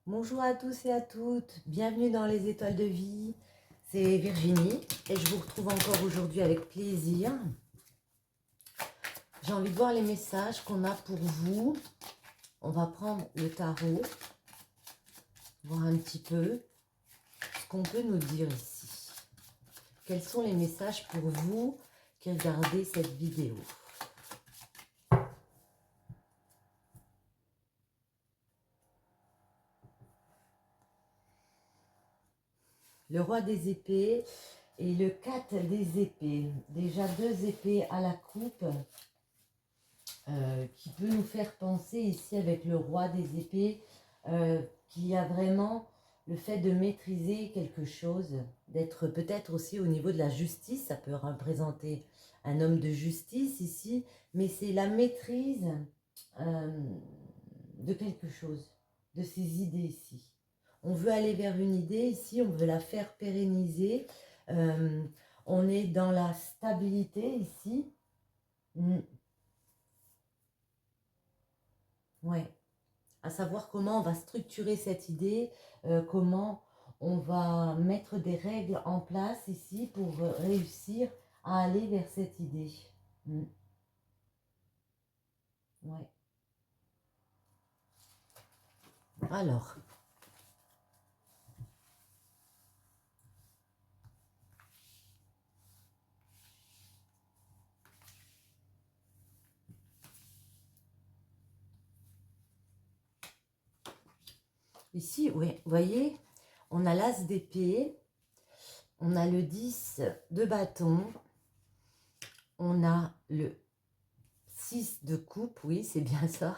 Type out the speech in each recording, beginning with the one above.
Bonjour à tous et à toutes, bienvenue dans les étoiles de vie, c'est Virginie et je vous retrouve encore aujourd'hui avec plaisir. J'ai envie de voir les messages qu'on a pour vous. On va prendre le tarot, voir un petit peu ce qu'on peut nous dire ici. Quels sont les messages pour vous qui regardez cette vidéo? Le roi des épées et le 4 des épées. Déjà 2 épées à la coupe qui peut nous faire penser ici avec le roi des épées qu'il y a vraiment le fait de maîtriser quelque chose, d'être peut-être aussi au niveau de la justice. Ça peut représenter un homme de justice ici, mais c'est la maîtrise de quelque chose, de ses idées ici. On veut aller vers une idée ici, on veut la faire pérenniser. On est dans la stabilité ici. Ouais. À savoir comment on va structurer cette idée, comment on va mettre des règles en place ici pour réussir à aller vers cette idée. Ouais. Alors, ici, oui, vous voyez, on a l'as d'épée, on a le 10 de bâton, on a le 6 de coupe, oui, c'est bien ça.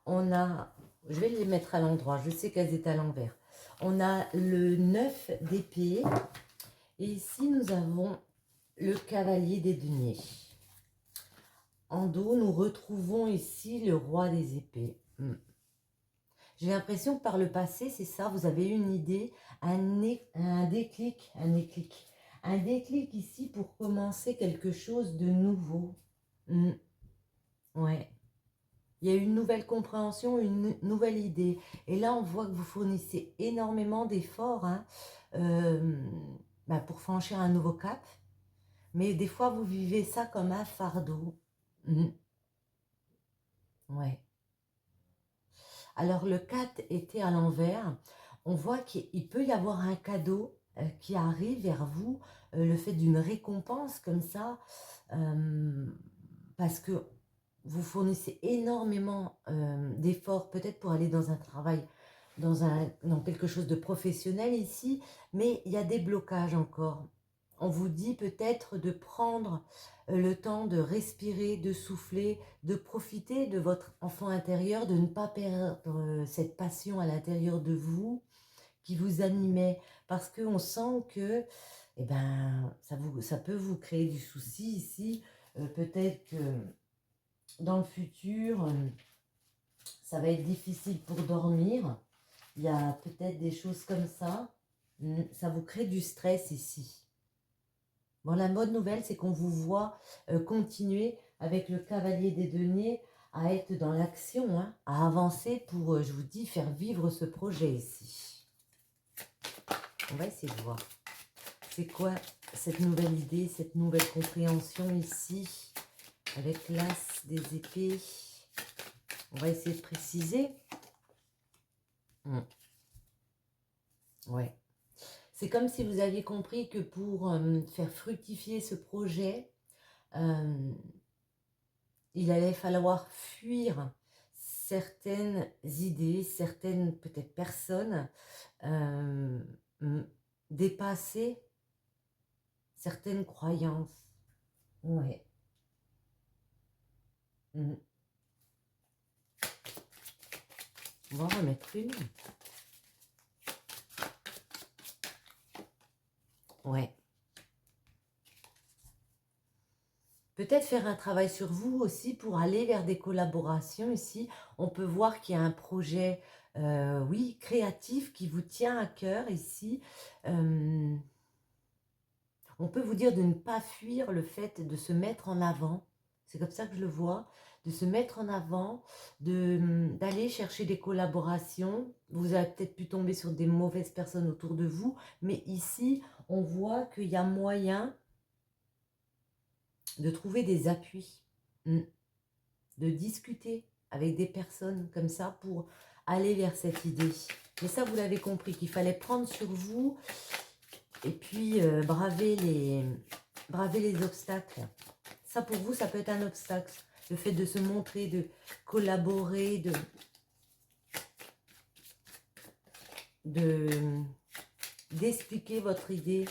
On a, je vais les mettre à l'endroit, je sais qu'elles étaient à l'envers. On a le 9 d'épée, et ici nous avons le cavalier des deniers. En dos, nous retrouvons ici le roi des épées. J'ai l'impression que par le passé, c'est ça, vous avez eu une idée, un déclic ici pour commencer quelque chose de nouveau. Ouais. Il y a une nouvelle compréhension, une nouvelle idée. Et là, on voit que vous fournissez énormément d'efforts pour franchir un nouveau cap. Mais des fois, vous vivez ça comme un fardeau. Ouais. Alors, le 4 était à l'envers. On voit qu'il peut y avoir un cadeau qui arrive vers vous, le fait d'une récompense comme ça, parce que vous fournissez énormément d'efforts, peut-être pour aller dans un travail, dans quelque chose de professionnel ici, mais il y a des blocages encore. On vous dit peut-être de prendre le temps de respirer, de souffler, de profiter de votre enfant intérieur, de ne pas perdre cette passion à l'intérieur de vous qui vous animait, parce qu'on sent que ça peut vous créer du souci ici. Peut-être que dans le futur, ça va être difficile pour dormir. Il y a peut-être des choses comme ça. Ça vous crée du stress ici. Bon, la bonne nouvelle, c'est qu'on vous voit continuer avec le cavalier des deniers à être dans l'action, à avancer pour, je vous dis, faire vivre ce projet ici. On va essayer de voir. C'est quoi cette nouvelle idée, cette nouvelle compréhension ici, avec l'as des épées? On va essayer de préciser. Ouais. C'est comme si vous aviez compris que pour faire fructifier ce projet, il allait falloir fuir certaines idées, certaines peut-être personnes, dépasser certaines croyances. Ouais. On va en remettre une. Ouais. Peut-être faire un travail sur vous aussi pour aller vers des collaborations ici. On peut voir qu'il y a un projet, oui, créatif qui vous tient à cœur ici. On peut vous dire de ne pas fuir le fait de se mettre en avant. C'est comme ça que je le vois. de se mettre en avant, d'aller chercher des collaborations. Vous avez peut-être pu tomber sur des mauvaises personnes autour de vous, mais ici, on voit qu'il y a moyen de trouver des appuis, mm, de discuter avec des personnes comme ça pour aller vers cette idée. Mais ça, vous l'avez compris, qu'il fallait prendre sur vous et puis braver les obstacles. Ça, pour vous, ça peut être un obstacle. Le fait de se montrer, de collaborer, d'expliquer votre idée,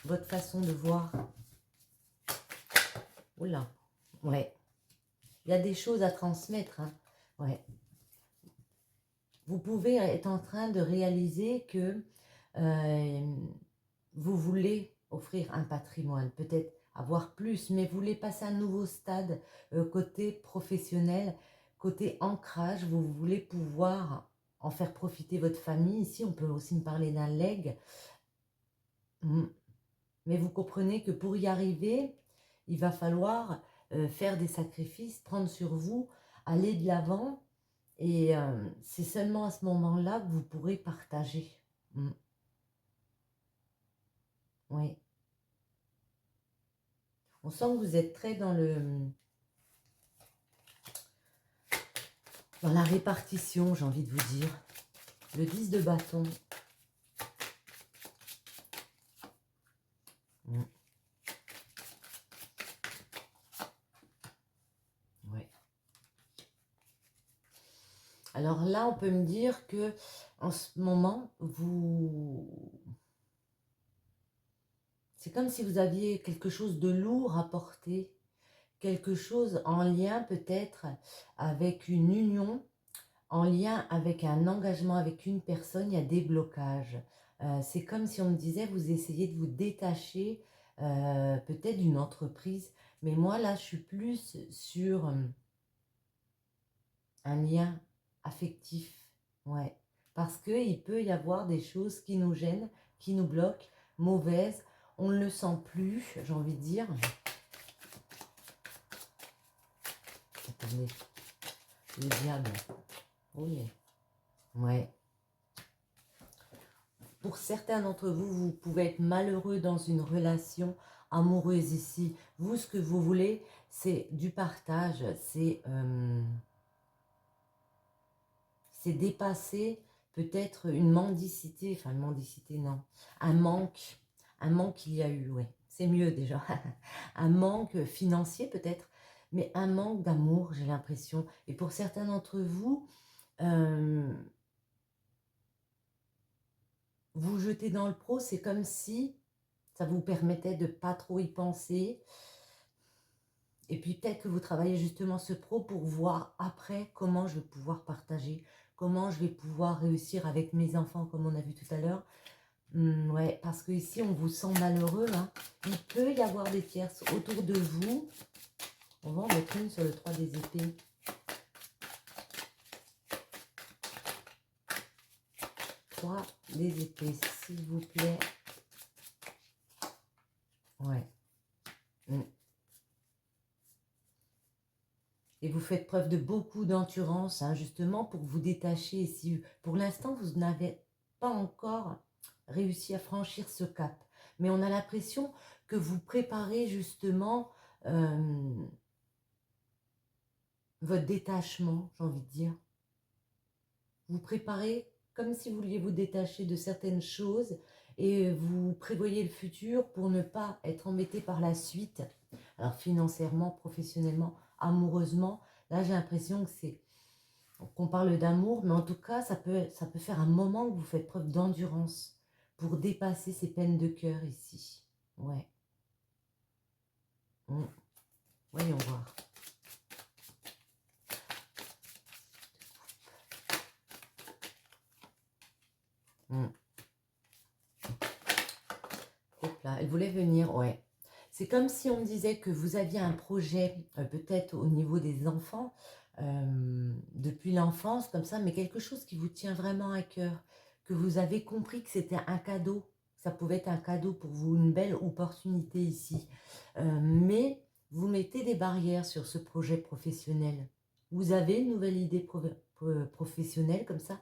votre façon de voir. Oula, ouais. Il y a des choses à transmettre, hein. Ouais. Vous pouvez être en train de réaliser que vous voulez offrir un patrimoine, peut-être avoir plus, mais vous voulez passer à un nouveau stade côté professionnel, côté ancrage, vous voulez pouvoir en faire profiter votre famille. Ici, on peut aussi me parler d'un legs. Mais vous comprenez que pour y arriver, il va falloir faire des sacrifices, prendre sur vous, aller de l'avant. Et c'est seulement à ce moment-là que vous pourrez partager. Oui. On sent que vous êtes très dans la répartition, j'ai envie de vous dire. Le 10 de bâton. Ouais. Alors là, on peut me dire que en ce moment, c'est comme si vous aviez quelque chose de lourd à porter, quelque chose en lien peut-être avec une union, en lien avec un engagement avec une personne, il y a des blocages. C'est comme si on me disait, vous essayez de vous détacher peut-être d'une entreprise, mais moi là, je suis plus sur un lien affectif, ouais. Parce qu'il peut y avoir des choses qui nous gênent, qui nous bloquent, mauvaises, on ne le sent plus, j'ai envie de dire. Attendez, le diable, oui, ouais. Pour certains d'entre vous, vous pouvez être malheureux dans une relation amoureuse ici. Vous, ce que vous voulez, c'est du partage, c'est dépasser peut-être une mendicité, enfin une mendicité non, un manque qu'il y a eu, ouais, c'est mieux déjà, un manque financier peut-être, mais un manque d'amour, j'ai l'impression. Et pour certains d'entre vous, vous jetez dans le pro, c'est comme si ça vous permettait de pas trop y penser. Et puis peut-être que vous travaillez justement ce pro pour voir après comment je vais pouvoir partager, comment je vais pouvoir réussir avec mes enfants, comme on a vu tout à l'heure. Ouais, parce que ici on vous sent malheureux, hein. Il peut y avoir des tierces autour de vous. On va en mettre une sur le 3 des épées. Des épées, s'il vous plaît. Ouais. Et vous faites preuve de beaucoup d'endurance, hein, justement, pour vous détacher. Si pour l'instant, vous n'avez pas encore réussi à franchir ce cap. Mais on a l'impression que vous préparez justement votre détachement, j'ai envie de dire. Vous préparez comme si vous vouliez vous détacher de certaines choses et vous prévoyez le futur pour ne pas être embêté par la suite. Alors financièrement, professionnellement, amoureusement, là j'ai l'impression que c'est qu'on parle d'amour, mais en tout cas ça peut faire un moment que vous faites preuve d'endurance pour dépasser ces peines de cœur ici. Ouais. Voyons voir. Hop là, elle voulait venir, ouais. C'est comme si on me disait que vous aviez un projet, peut-être au niveau des enfants, depuis l'enfance, comme ça, mais quelque chose qui vous tient vraiment à cœur, que vous avez compris que c'était un cadeau, ça pouvait être un cadeau pour vous, une belle opportunité ici. Mais vous mettez des barrières sur ce projet professionnel. Vous avez une nouvelle idée professionnelle comme ça,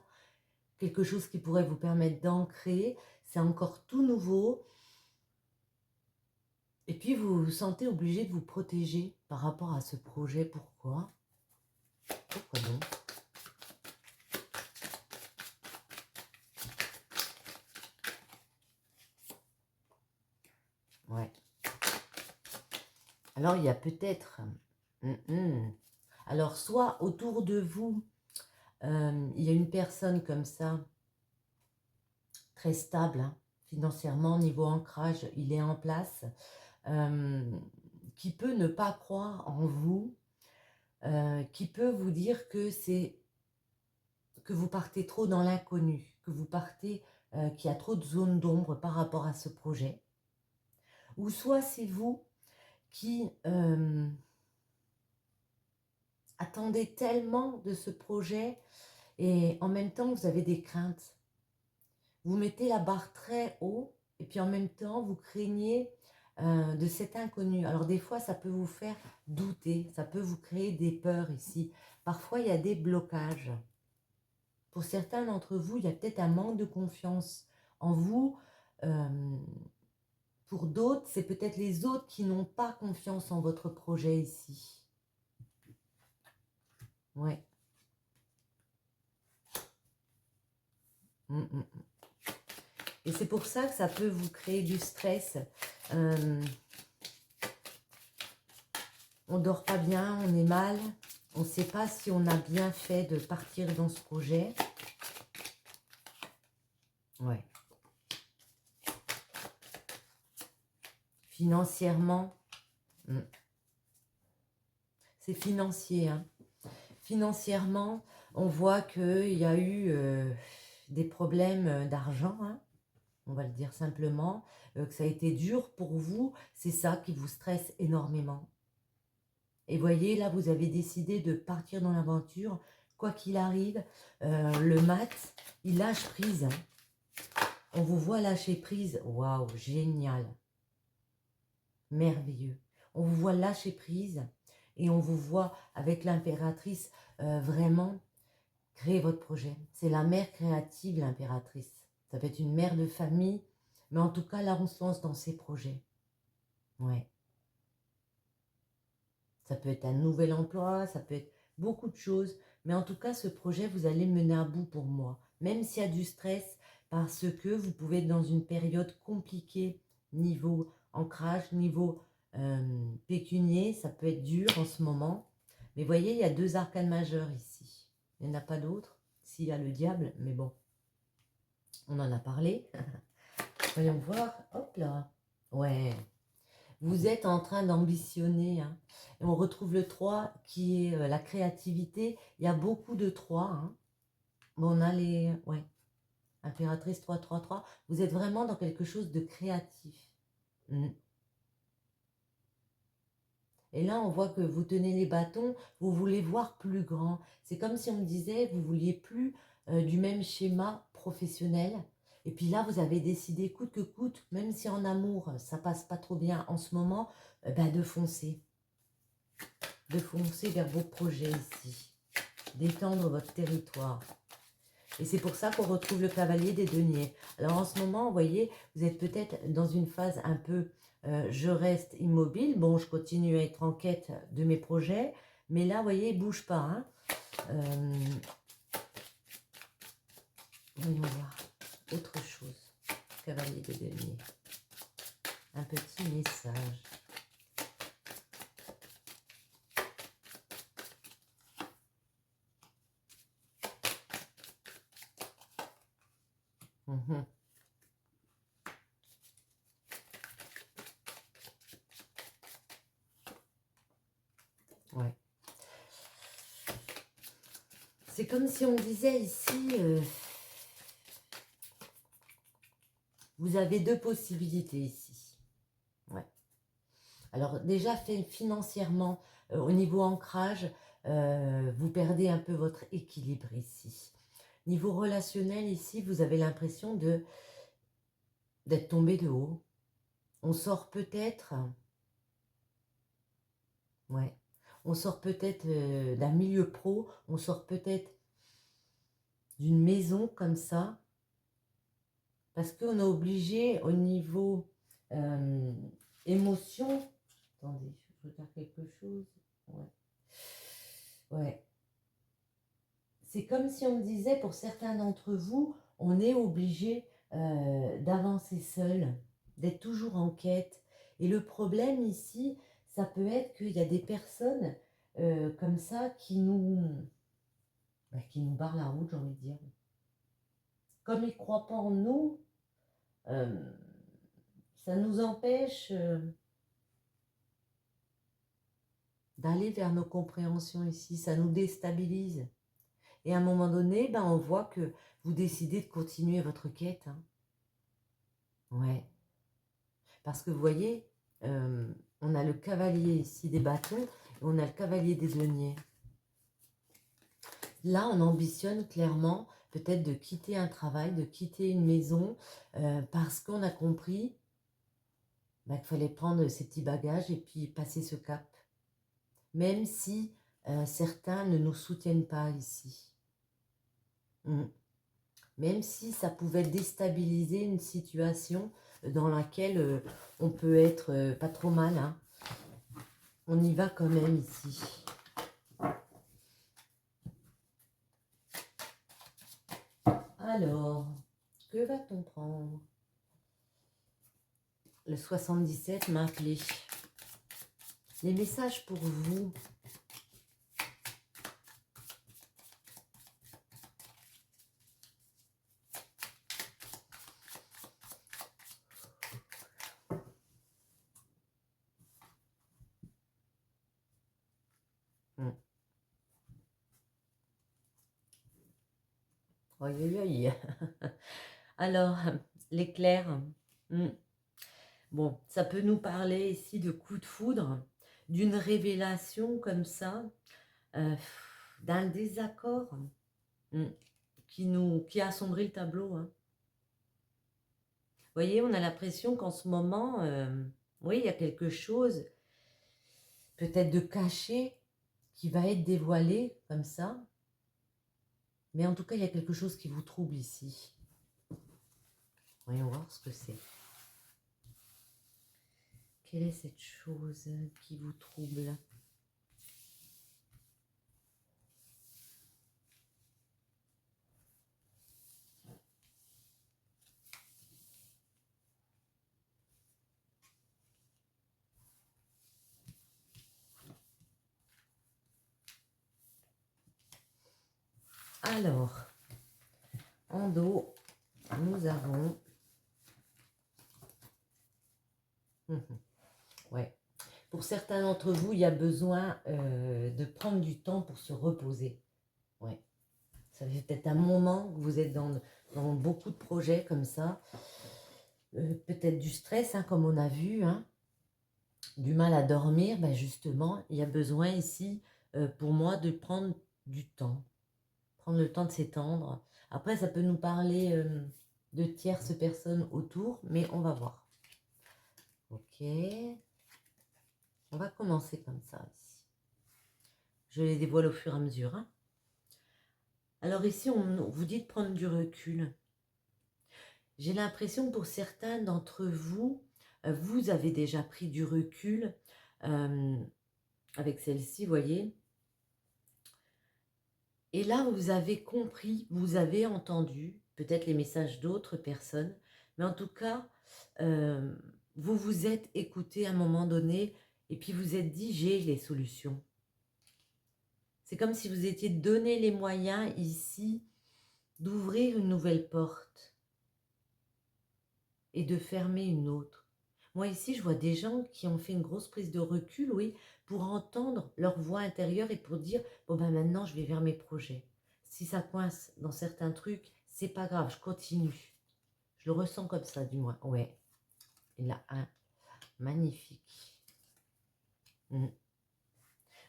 quelque chose qui pourrait vous permettre d'ancrer, c'est encore tout nouveau, et puis vous vous sentez obligé de vous protéger par rapport à ce projet. Pourquoi? Pourquoi donc? Ouais. Alors il y a peut-être... Alors soit autour de vous, il y a une personne comme ça, très stable, hein, financièrement, niveau ancrage, il est en place, qui peut ne pas croire en vous, qui peut vous dire que vous partez trop dans l'inconnu, que vous partez, qu'il y a trop de zones d'ombre par rapport à ce projet. Ou soit c'est vous qui attendez tellement de ce projet et en même temps vous avez des craintes. Vous mettez la barre très haut et puis en même temps vous craignez de cet inconnu. Alors des fois ça peut vous faire douter, ça peut vous créer des peurs ici. Parfois il y a des blocages. Pour certains d'entre vous, il y a peut-être un manque de confiance en vous. Pour d'autres, c'est peut-être les autres qui n'ont pas confiance en votre projet ici. Ouais. Et c'est pour ça que ça peut vous créer du stress. On ne dort pas bien, on est mal. On ne sait pas si on a bien fait de partir dans ce projet. Ouais. Financièrement, c'est financier. Hein. Financièrement, on voit qu'il y a eu des problèmes d'argent, hein, on va le dire simplement, que ça a été dur pour vous. C'est ça qui vous stresse énormément. Et voyez, là, vous avez décidé de partir dans l'aventure. Quoi qu'il arrive, le mat, il lâche prise. Hein. On vous voit lâcher prise. Waouh, génial. Merveilleux. On vous voit lâcher prise et on vous voit avec l'impératrice vraiment créer votre projet. C'est la mère créative, l'impératrice. Ça peut être une mère de famille, mais en tout cas, là, on se lance dans ses projets. Ouais. Ça peut être un nouvel emploi, ça peut être beaucoup de choses. Mais en tout cas, ce projet, vous allez le mener à bout pour moi. Même s'il y a du stress, parce que vous pouvez être dans une période compliquée, niveau ancrage, niveau pécunier. Ça peut être dur en ce moment. Mais voyez, il y a 2 arcanes majeurs ici. Il n'y en a pas d'autres. S'il y a le diable, mais bon, on en a parlé. Voyons voir. Hop là. Ouais. Vous êtes en train d'ambitionner. Hein. Et on retrouve le 3 qui est la créativité. Il y a beaucoup de 3. Hein. Bon, on a les... Ouais. Impératrice 3, 3, 3. Vous êtes vraiment dans quelque chose de créatif. Et là, on voit que vous tenez les bâtons. Vous voulez voir plus grand. C'est comme si on me disait, vous vouliez plus du même schéma professionnel. Et puis là, vous avez décidé, coûte que coûte, même si en amour, ça passe pas trop bien en ce moment, de foncer. De foncer vers vos projets ici. D'étendre votre territoire. Et c'est pour ça qu'on retrouve le cavalier des deniers. Alors en ce moment, vous voyez, vous êtes peut-être dans une phase un peu, je reste immobile. Bon, je continue à être en quête de mes projets. Mais là, vous voyez, il ne bouge pas. Hein. Voyons voir. Autre chose. Cavalier des deniers. Un petit message. Ouais. C'est comme si on disait ici, vous avez 2 possibilités ici. Ouais. Alors déjà, financièrement, au niveau ancrage, vous perdez un peu votre équilibre ici. Niveau relationnel, ici, vous avez l'impression d'être tombé de haut. On sort peut-être Ouais. On sort peut-être d'un milieu pro, on sort peut-être d'une maison comme ça, parce qu'on est obligé au niveau euh, émotion. Attendez, je regarde quelque chose. Ouais. Ouais. C'est comme si on me disait, pour certains d'entre vous, on est obligé d'avancer seul, d'être toujours en quête. Et le problème ici, ça peut être qu'il y a des personnes comme ça qui nous barrent la route, j'ai envie de dire. Comme ils ne croient pas en nous, euh, ça nous empêche d'aller vers nos compréhensions ici, ça nous déstabilise. Et à un moment donné, ben, on voit que vous décidez de continuer votre quête. Hein. Ouais. Parce que vous voyez, on a le cavalier ici des bâtons et on a le cavalier des deniers. Là, on ambitionne clairement peut-être de quitter un travail, de quitter une maison, parce qu'on a compris bah, qu'il fallait prendre ses petits bagages et puis passer ce cap. Même si certains ne nous soutiennent pas ici. Mm. Même si ça pouvait déstabiliser une situation dans laquelle on peut être pas trop mal. Hein. On y va quand même ici. Alors, que va-t-on prendre? Le 77 m'a appelé. Les messages pour vous. Aïe, aïe, aïe. Alors, l'éclair. Bon, ça peut nous parler ici de coup de foudre, d'une révélation comme ça, d'un désaccord qui assombrit le tableau. Hein. Vous voyez, on a l'impression qu'en ce moment, oui, il y a quelque chose peut-être de caché qui va être dévoilé comme ça. Mais en tout cas, il y a quelque chose qui vous trouble ici. Voyons voir ce que c'est. Quelle est cette chose qui vous trouble? Alors, en dos, nous avons... ouais. Pour certains d'entre vous, il y a besoin de prendre du temps pour se reposer. Ouais. Ça fait peut-être un moment que vous êtes dans beaucoup de projets comme ça. Peut-être du stress, hein, comme on a vu, hein, du mal à dormir. Ben justement, il y a besoin ici, pour moi, de prendre du temps. Prendre le temps de s'étendre. Après, ça peut nous parler de tierces personnes autour, mais on va voir. Ok. On va commencer comme ça ici. Je les dévoile au fur et à mesure. Hein. Alors ici, on vous dit de prendre du recul. J'ai l'impression que pour certains d'entre vous, vous avez déjà pris du recul avec celle-ci, voyez. Et là, vous avez compris, vous avez entendu peut-être les messages d'autres personnes, mais en tout cas, vous vous êtes écouté à un moment donné et puis vous êtes dit, j'ai les solutions. C'est comme si vous étiez donné les moyens ici d'ouvrir une nouvelle porte et de fermer une autre. Moi ici, je vois des gens qui ont fait une grosse prise de recul, oui, pour entendre leur voix intérieure et pour dire, bon ben maintenant, je vais vers mes projets. Si ça coince dans certains trucs, c'est pas grave, je continue. Je le ressens comme ça, du moins. Ouais, il y en a un magnifique. Vous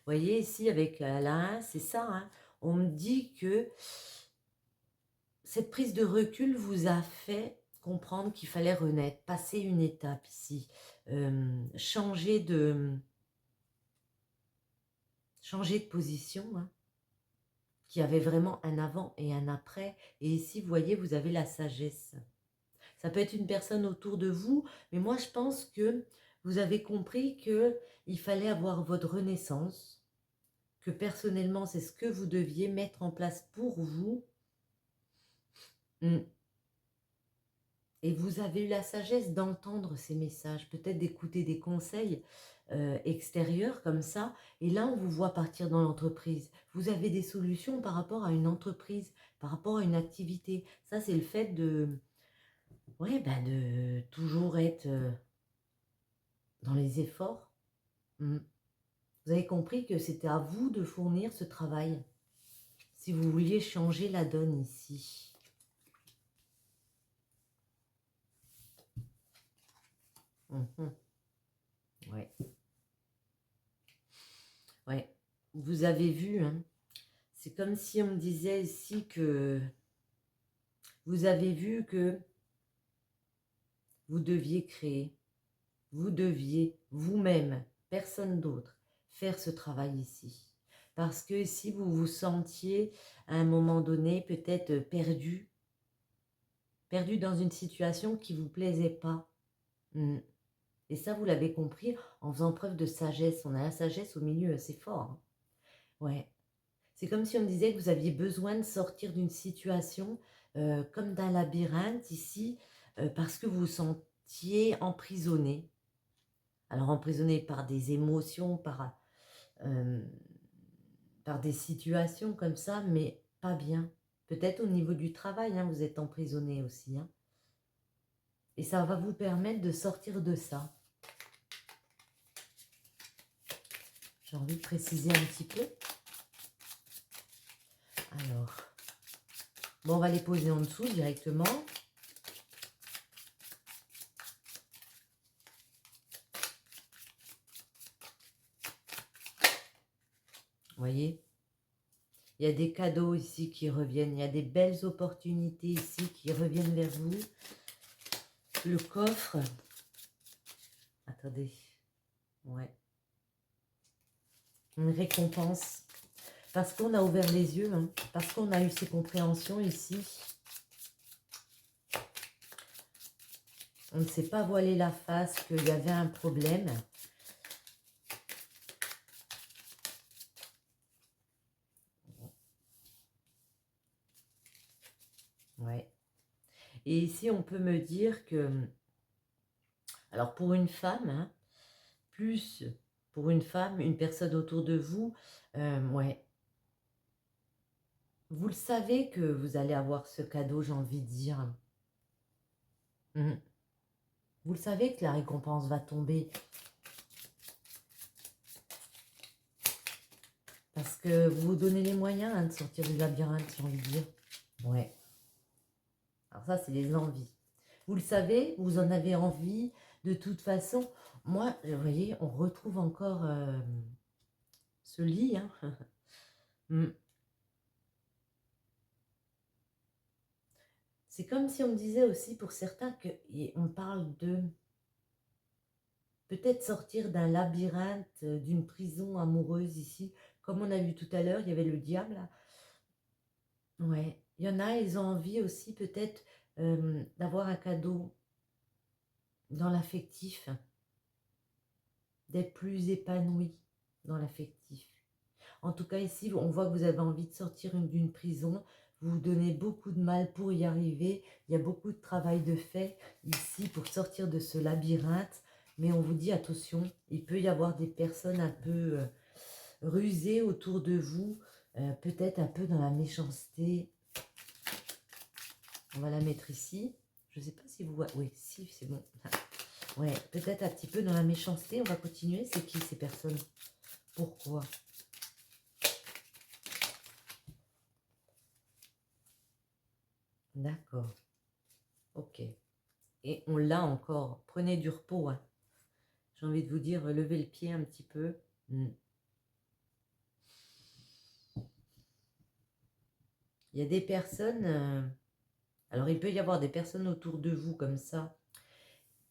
voyez ici avec la 1, c'est ça, hein, on me dit que cette prise de recul vous a fait comprendre qu'il fallait renaître, passer une étape ici, changer changé de position, hein, qui avait vraiment un avant et un après. Et ici, vous voyez, vous avez la sagesse. Ça peut être une personne autour de vous, mais moi, je pense que vous avez compris qu'il fallait avoir votre renaissance, que personnellement, c'est ce que vous deviez mettre en place pour vous. Mm. Et vous avez eu la sagesse d'entendre ces messages, peut-être d'écouter des conseils extérieurs comme ça. Et là, on vous voit partir dans l'entreprise. Vous avez des solutions par rapport à une entreprise, par rapport à une activité. Ça, c'est le fait de, ouais, ben de toujours être dans les efforts. Mm. Vous avez compris que c'était à vous de fournir ce travail, si vous vouliez changer la donne ici. Mhm. Ouais. Ouais. Vous avez vu, hein, c'est comme si on me disait ici que vous avez vu que vous deviez créer, vous deviez vous-même, personne d'autre, faire ce travail ici. Parce que si vous vous sentiez à un moment donné peut-être perdu, perdu dans une situation qui ne vous plaisait pas. Mm. Et ça, vous l'avez compris en faisant preuve de sagesse. On a la sagesse au milieu, c'est fort. Hein. Ouais. C'est comme si on me disait que vous aviez besoin de sortir d'une situation comme d'un labyrinthe ici, parce que vous vous sentiez emprisonné. Alors emprisonné par des émotions, euh, par des situations comme ça, mais pas bien. Peut-être au niveau du travail, hein, vous êtes emprisonné aussi. Hein. Et ça va vous permettre de sortir de ça. J'ai envie de préciser un petit peu. Alors, bon, on va les poser en dessous directement. Vous voyez, il y a des cadeaux ici qui reviennent. Il y a des belles opportunités ici qui reviennent vers vous. Le coffre. Attendez. Ouais. Une récompense. Parce qu'on a ouvert les yeux. Hein, parce qu'on a eu ces compréhensions ici. On ne s'est pas voilé la face qu'il y avait un problème. Ouais. Et ici, on peut me dire que... Alors, pour une femme, hein, plus pour une femme, une personne autour de vous, ouais. Vous le savez que vous allez avoir ce cadeau, j'ai envie de dire. Mhm. Vous le savez que la récompense va tomber. Parce que vous vous donnez les moyens hein, de sortir du labyrinthe, j'ai envie de dire. Ouais. Alors ça, c'est les envies. Vous le savez, vous en avez envie. De toute façon, moi, vous voyez, on retrouve encore ce lit. Hein. Mm. C'est comme si on me disait aussi pour certains qu'on parle de peut-être sortir d'un labyrinthe, d'une prison amoureuse ici. Comme on a vu tout à l'heure, il y avait le diable. Là. Ouais. Il y en a, ils ont envie aussi peut-être d'avoir un cadeau dans l'affectif, d'être plus épanoui dans l'affectif. En tout cas, ici, on voit que vous avez envie de sortir d'une prison. Vous vous donnez beaucoup de mal pour y arriver. Il y a beaucoup de travail de fait ici pour sortir de ce labyrinthe. Mais on vous dit, attention, il peut y avoir des personnes un peu rusées autour de vous, peut-être un peu dans la méchanceté. On va la mettre ici. Je ne sais pas si vous voyez. Oui, si, c'est bon. Ouais, peut-être un petit peu dans la méchanceté. On va continuer. C'est qui ces personnes? Pourquoi? D'accord. Ok. Et on l'a encore. Prenez du repos. Hein. J'ai envie de vous dire, levez le pied un petit peu. Mm. Il y a des personnes... alors, il peut y avoir des personnes autour de vous comme ça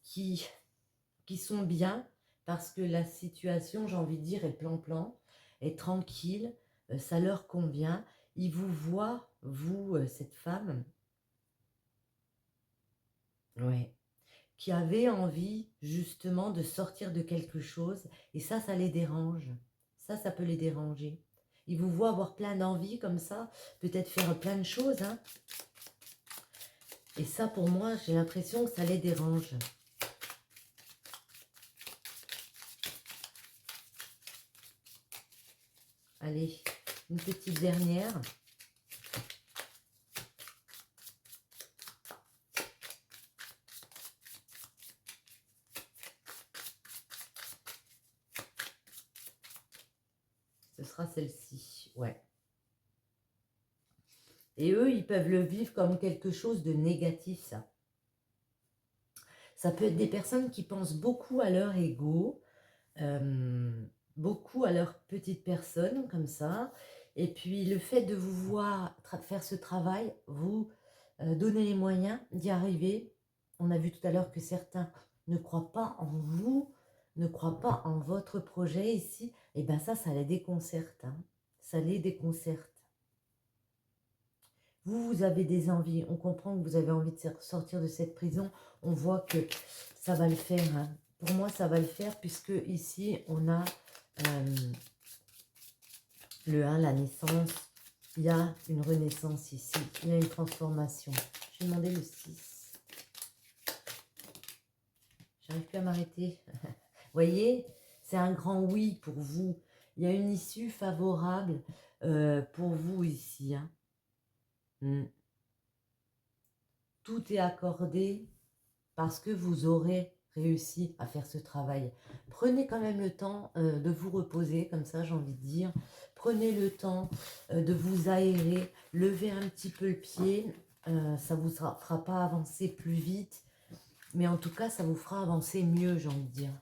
qui sont bien parce que la situation, j'ai envie de dire, est plan-plan. est tranquille, ça leur convient. Ils vous voient, vous, cette femme, ouais, qui avait envie justement de sortir de quelque chose et ça les dérange. Ça peut les déranger. Ils vous voient avoir plein d'envie comme ça, peut-être faire plein de choses, hein. Et ça, pour moi, j'ai l'impression que ça les dérange. Allez, une petite dernière. Ce sera celle-ci, ouais. Et eux, ils peuvent le vivre comme quelque chose de négatif, ça. Ça peut être des personnes qui pensent beaucoup à leur ego, beaucoup à leur petite personne, comme ça. Et puis, le fait de vous voir faire ce travail, vous donner les moyens d'y arriver. On a vu tout à l'heure que certains ne croient pas en vous, ne croient pas en votre projet ici. Et bien ça les déconcerte, hein. Ça les déconcerte. Vous avez des envies, on comprend que vous avez envie de sortir de cette prison, on voit que ça va le faire, hein. Pour moi, ça va le faire puisque ici, on a le 1, la naissance, il y a une renaissance ici, il y a une transformation. Je vais demander le 6. J'arrive plus à m'arrêter. Vous voyez, c'est un grand oui pour vous. Il y a une issue favorable pour vous ici, hein. Tout est accordé parce que vous aurez réussi à faire ce travail. Prenez quand même le temps de vous reposer, comme ça j'ai envie de dire. Prenez le temps de vous aérer, levez un petit peu le pied. Ça ne vous fera pas avancer plus vite, mais en tout cas, ça vous fera avancer mieux, j'ai envie de dire.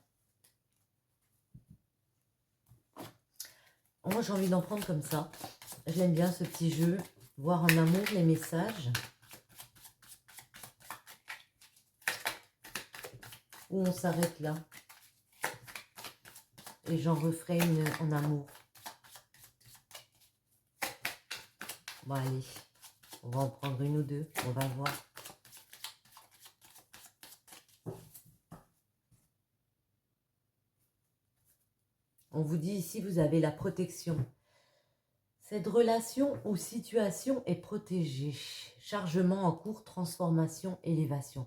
Moi, j'ai envie d'en prendre comme ça. J'aime bien ce petit jeu, voir en amour les messages. Ou on s'arrête là. Et j'en referai une en amour. Bon, allez. On va en prendre une ou deux. On va voir. On vous dit ici, vous avez la protection. Cette relation ou situation est protégée. Chargement en cours, transformation, élévation.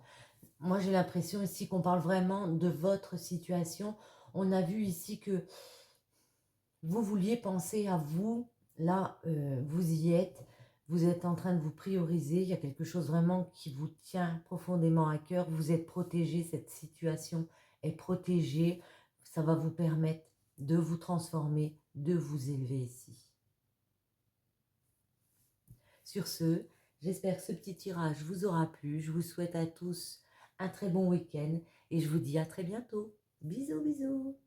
Moi, j'ai l'impression ici qu'on parle vraiment de votre situation. On a vu ici que vous vouliez penser à vous. Là, vous y êtes. Vous êtes en train de vous prioriser. Il y a quelque chose vraiment qui vous tient profondément à cœur. Vous êtes protégé. Cette situation est protégée. Ça va vous permettre de vous transformer, de vous élever ici. Sur ce, j'espère que ce petit tirage vous aura plu. Je vous souhaite à tous un très bon week-end et je vous dis à très bientôt. Bisous, bisous.